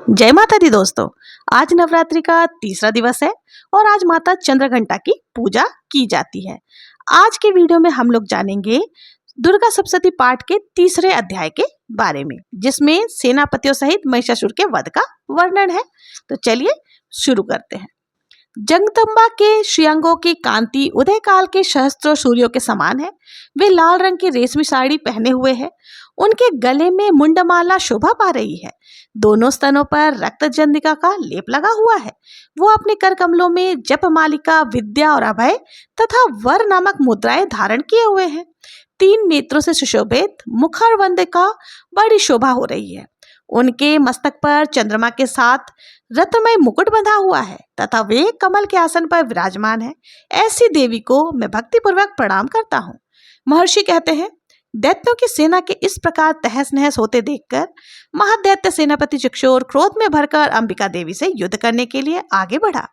जय माता दी दोस्तों। आज नवरात्रि का तीसरा दिवस है और आज माता चंद्रघंटा की पूजा की जाती है। आज के वीडियो में हम लोग जानेंगे दुर्गा सप्तशती पाठ के तीसरे अध्याय के बारे में, जिसमें सेनापतियों सहित महिषासुर के वध का वर्णन है। तो चलिए शुरू करते हैं। जगदम्बा के श्रीअंगों की कांति उदय काल के सहस्त्रों सूर्यों के समान है। वे लाल रंग की रेशमी साड़ी पहने हुए हैं। उनके गले में मुंडमाला शोभा पा रही है। दोनों स्तनों पर रक्त जंदिका का लेप लगा हुआ है। वो अपने कर कमलों में जप मालिका, विद्या और अभय तथा वर नामक मुद्राएं धारण किए हुए हैं। 3 नेत्रों से सुशोभित मुखरबंद का बड़ी शोभा हो रही है। उनके मस्तक पर चंद्रमा के साथ रत्नमय मुकुट बंधा हुआ है तथा वे कमल के आसन पर विराजमान है। ऐसी देवी को मैं भक्तिपूर्वक प्रणाम करता हूँ। महर्षि कहते हैं, दैत्यों की सेना के इस प्रकार तहस नहस होते देखकर महादैत्य सेनापति चिक्षोर क्रोध में भरकर अंबिका देवी से युद्ध करने के लिए आगे बढ़ा।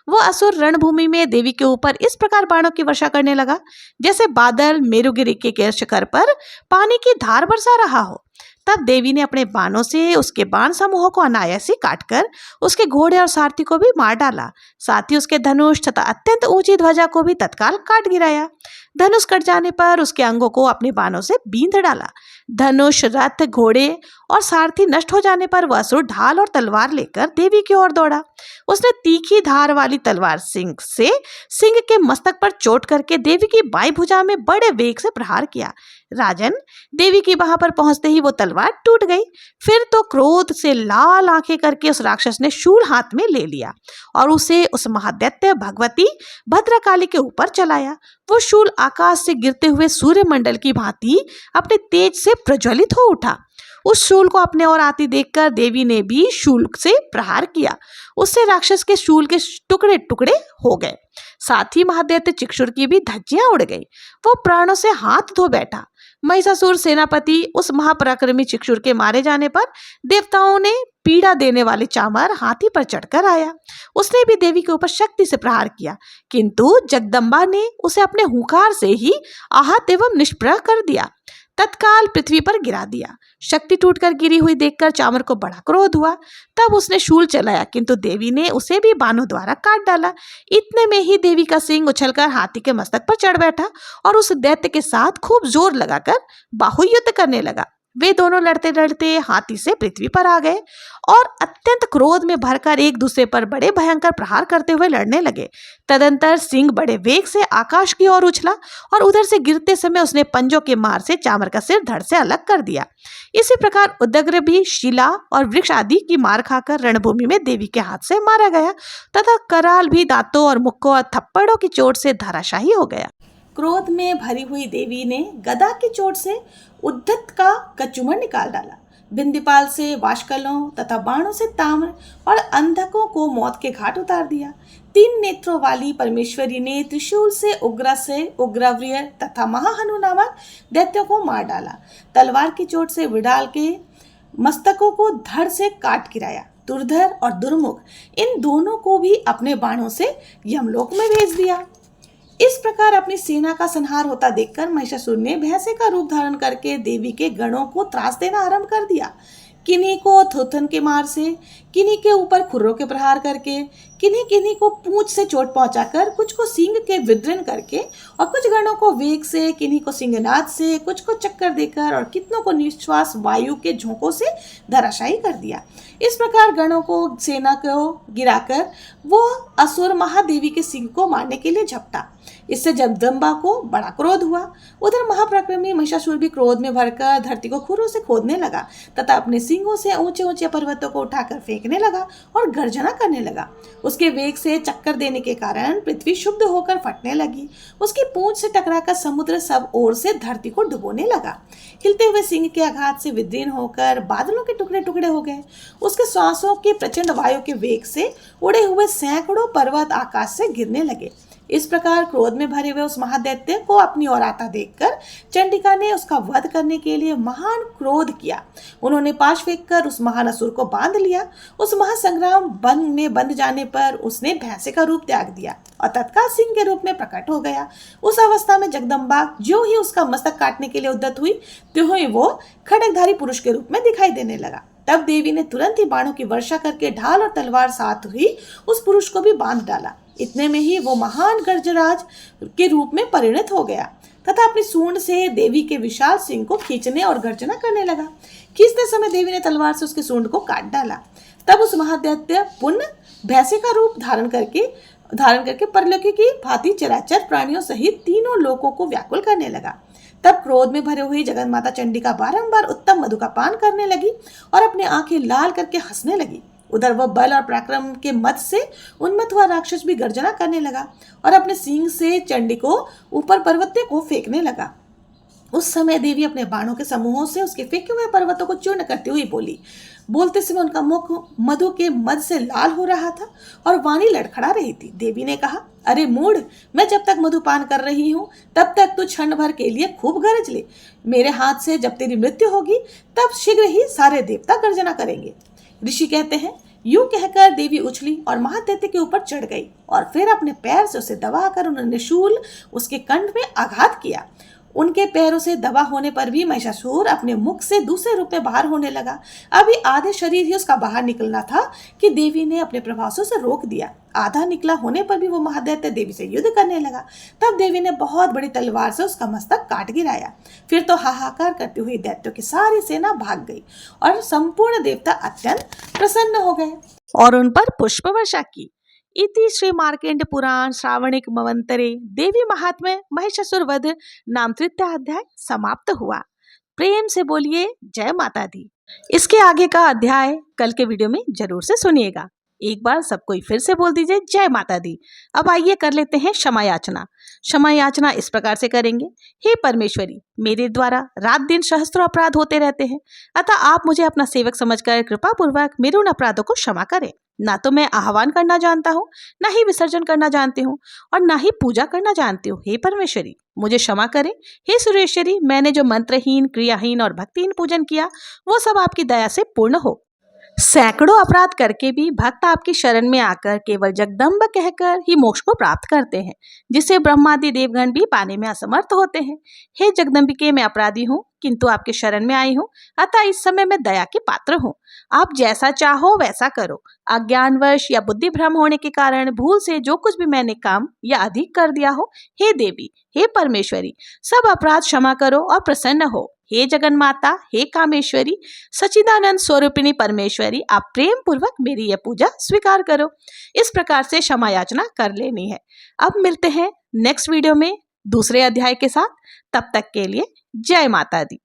वो असुर रणभूमि में देवी के ऊपर इस प्रकार बाणों की वर्षा करने लगा जैसे बादल मेरुगिरी के शिखर पर पानी की धार बरसा रहा हो। तब देवी ने अपने बाणों से उसके बाण समूहों को अनायास ही काटकर उसके घोड़े और सारथी को भी मार डाला। साथ ही उसके धनुष तथा अत्यंत ऊंची ध्वजा को भी तत्काल काट गिराया। धनुष कट जाने पर उसके अंगों को अपने बाणों से बींध डाला। धनुष, रथ, घोड़े और सारथी नष्ट हो जाने पर वह असुर ढाल और तलवार लेकर देवी की ओर दौड़ा। उसने तीखी धार वाली तलवार सिंह के मस्तक पर चोट करके देवी की बाईं भुजा में बड़े वेग से प्रहार किया। राजन, देवी की वहां पर पहुंचते ही वो तलवार टूट गई। फिर तो क्रोध से लाल आंखें करके उस राक्षस ने शूल हाथ में ले लिया और उसे उस महादैत्य भगवती भद्रकाली के ऊपर चलाया। वो शूल आकाश से गिरते हुए सूर्यमंडल की भांति अपने तेज से प्रज्वलित हो उठा। उस शूल को अपने ओर आती देखकर देवी ने भी शूल से प्रहार किया। उससे राक्षस के शूल के टुकड़े टुकड़े हो गए। साथ ही महादैत्य चिक्षुर की भी धज्जियां उड़ गई। वो प्राणों से हाथ धो बैठा। महिषासुर सेनापति उस महापराक्रमी चिक्षुर के मारे जाने पर देवताओं ने पीड़ा देने वाले चामर हाथी पर चढ़कर आया। उसने भी देवी के ऊपर शक्ति से प्रहार किया, किंतु जगदम्बा ने उसे अपने हुंकार से ही आहत एवं निष्प्रह कर दिया। तत्काल पृथ्वी पर गिरा दिया। शक्ति टूटकर गिरी हुई देखकर चामर को बड़ा क्रोध हुआ। तब उसने शूल चलाया, किंतु देवी ने उसे भी बाणों द्वारा काट डाला। इतने में ही देवी का सिंह उछलकर हाथी के मस्तक पर चढ़ बैठा और उस दैत्य के साथ खूब जोर लगाकर बाहुयुद्ध करने लगा। वे दोनों लड़ते लड़ते हाथी से पृथ्वी पर आ गए और अत्यंत क्रोध में भरकर एक दूसरे पर बड़े भयंकर प्रहार करते हुए लड़ने लगे। तदंतर सिंह बड़े वेग से आकाश की ओर उछला और उधर से गिरते समय उसने पंजों के मार से चामर का सिर धड़ से अलग कर दिया। इसी प्रकार उदग्र भी शिला और वृक्ष आदि की मार खाकर रणभूमि में देवी के हाथ से मारा गया तथा कराल भी दांतों और मुक्कों और थप्पड़ों की चोट से धराशायी हो गया। क्रोध में भरी हुई देवी ने गदा की चोट से उद्धत का कचूमर निकाल डाला। बिंदीपाल से वाशकलों तथा बाणों से ताम्र और अंधकों को मौत के घाट उतार दिया। 3 नेत्रों वाली परमेश्वरी ने त्रिशूल से उग्रवीर्य तथा महाहनु नामक दैत्यों को मार डाला। तलवार की चोट से विडाल के मस्तकों को धड़ से काट गिराया। दुर्धर और दुर्मुख इन दोनों को भी अपने बाणों से यमलोक में भेज दिया। इस प्रकार अपनी सेना का संहार होता देखकर महिषासुर ने भैंसे का रूप धारण करके देवी के गणों को त्रास देना आरंभ कर दिया। किन्हीं को थुथन के मार से, किन्हीं के ऊपर खुरों के प्रहार करके, किन्हीं को पूंछ से चोट पहुंचाकर, कुछ को सींग के विद्रन करके और कुछ गणों को वेग से, किन्हीं को सिंहनाद से, कुछ को चक्कर देकर और कितनों को निश्वास वायु के झोंकों से धराशायी कर दिया। इस प्रकार गणों को, सेना को गिराकर वो असुर महादेवी के सिंह को मारने के लिए झपटा। इससे जगदम्बा को बड़ा क्रोध हुआ। उधर महापराक्रमी महिषासुर भी क्रोध में भरकर धरती को खुरों से खोदने लगा तथा अपने सिंगों से ऊंचे ऊंचे पर्वतों को उठाकर फेंकने लगा और गर्जना करने लगा। उसके वेग से चक्कर देने के कारण पृथ्वी शुद्ध होकर फटने लगी। उसकी पूंछ से टकराकर समुद्र सब ओर से धरती को डुबोने लगा। हिलते हुए सिंह के आघात से विदीर्ण होकर बादलों के टुकड़े टुकड़े हो गए। उसके श्वासों के प्रचंड वायु के वेग से उड़े हुए सैकड़ों पर्वत आकाश से गिरने लगे। इस प्रकार क्रोध में भरे हुए उस महादैत्य को अपनी ओर आता देखकर चंडिका ने उसका वध करने के लिए महान क्रोध किया। उन्होंने पाश फेंककर उस महान असुर को बांध लिया। उस महासंग्राम में बंध जाने पर उसने भैंसे का रूप त्याग दिया और तत्काल सिंह के रूप में प्रकट हो गया। उस अवस्था में जगदम्बा जो ही उसका मस्तक काटने के लिए उद्यत हुई, त्यों ही वो खड्गधारी पुरुष के रूप में दिखाई देने लगा। तब देवी ने तुरंत ही बाणों की वर्षा करके ढाल और तलवार साथ ही उस पुरुष को भी बांध डाला। इतने में ही वो महान गर्जराज के रूप में परिणत हो गया तथा अपनी सूंड से देवी के विशाल सिंह को खींचने और गर्जना करने लगा। खींचते समय देवी ने तलवार से उसके सूंड को काट डाला। तब उस महादैत्य पुण्य भैंसे का रूप धारण करके परलोकी की भांति चराचर प्राणियों सहित तीनों लोकों को व्याकुल करने लगा। तब क्रोध में भरे हुई जगत माता चंडिका बारंबार उत्तम मधु का पान करने लगी और अपनी आंखें लाल करके हंसने लगी। उधर वह बल और पराक्रम के मद से उन्मत्त हुआ राक्षस भी गर्जना करने लगा और अपने सींग से चंडी को ऊपर पर्वत को फेंकने लगा। उस समय देवी अपने बाणों के समूहों से उसके फेंके हुए पर्वतों को चूर्ण करती हुई बोली। बोलते समय उनका मुख मधु के मद से लाल हो रहा था और वाणी लड़खड़ा रही थी। देवी ने कहा, अरे मूढ़, मैं जब तक मधुपान कर रही हूँ तब तक तू क्षण भर के लिए खूब गरज ले। मेरे हाथ से जब तेरी मृत्यु होगी तब शीघ्र ही सारे देवता गर्जना करेंगे। ऋषि कहते हैं, यूं कहकर देवी उछली और महादैत्य के ऊपर चढ़ गई और फिर अपने पैर से उसे दबाकर उन्होंने शूल उसके कंठ में आघात किया। उनके पैरों से दबा होने पर भी महिषासुर अपने मुख से दूसरे रूप में बाहर होने लगा। अभी आधे शरीर ही उसका बाहर निकलना था कि देवी ने अपने प्रभाव से उसे रोक दिया। आधा निकला होने पर भी वो महादैत्य देवी से युद्ध करने लगा। तब देवी ने बहुत बड़ी तलवार से उसका मस्तक काट गिराया। फिर तो हाहाकार करती हुई दैत्यों की सारी सेना भाग गई और संपूर्ण देवता अत्यंत प्रसन्न हो गए और उन पर पुष्प वर्षा की। इति श्री मार्केंड पुराण श्रावणिक मवंतरे देवी महात्म्य महिषासुर वध नाम तृतीय अध्याय समाप्त हुआ। प्रेम से बोलिए जय माता दी। इसके आगे का अध्याय कल के वीडियो में जरूर से सुनिएगा। एक बार सब कोई फिर से बोल दीजिए जय माता दी। अब आइए कर लेते हैं क्षमा याचना। क्षमा याचना इस प्रकार से करेंगे। हे परमेश्वरी, मेरे द्वारा रात दिन सहस्त्रों अपराध होते रहते हैं, अतः आप मुझे अपना सेवक समझकर कृपा पूर्वक मेरे उन अपराधों को क्षमा करें। ना तो मैं आह्वान करना जानता हूँ, ना ही विसर्जन करना जानती हूँ और ना ही पूजा करना जानती हूँ। हे परमेश्वरी, मुझे क्षमा करें। हे सुरेश्वरी, मैंने जो मंत्रहीन, क्रियाहीन और भक्तिहीन पूजन किया वो सब आपकी दया से पूर्ण हो। सैकड़ों अपराध करके भी भक्त आपकी शरण में आकर केवल जगदम्ब कहकर ही मोक्ष को प्राप्त करते हैं, जिसे ब्रह्मादि देवगण भी पाने में असमर्थ होते हैं। हे जगदम्बिके, मैं अपराधी हूँ, किंतु आपके शरण में आई हूँ, अतः इस समय मैं दया के पात्र हूँ। आप जैसा चाहो वैसा करो। अज्ञानवश या बुद्धि भ्रम होने के कारण भूल से जो कुछ भी मैंने काम या अधिक कर दिया हो, हे देवी, हे परमेश्वरी, सब अपराध क्षमा करो और प्रसन्न हो। हे जगन माता, हे कामेश्वरी, सच्चिदानंद स्वरूपिणी परमेश्वरी, आप प्रेम पूर्वक मेरी यह पूजा स्वीकार करो। इस प्रकार से क्षमा याचना कर लेनी है। अब मिलते हैं नेक्स्ट वीडियो में दूसरे अध्याय के साथ। तब तक के लिए जय माता दी।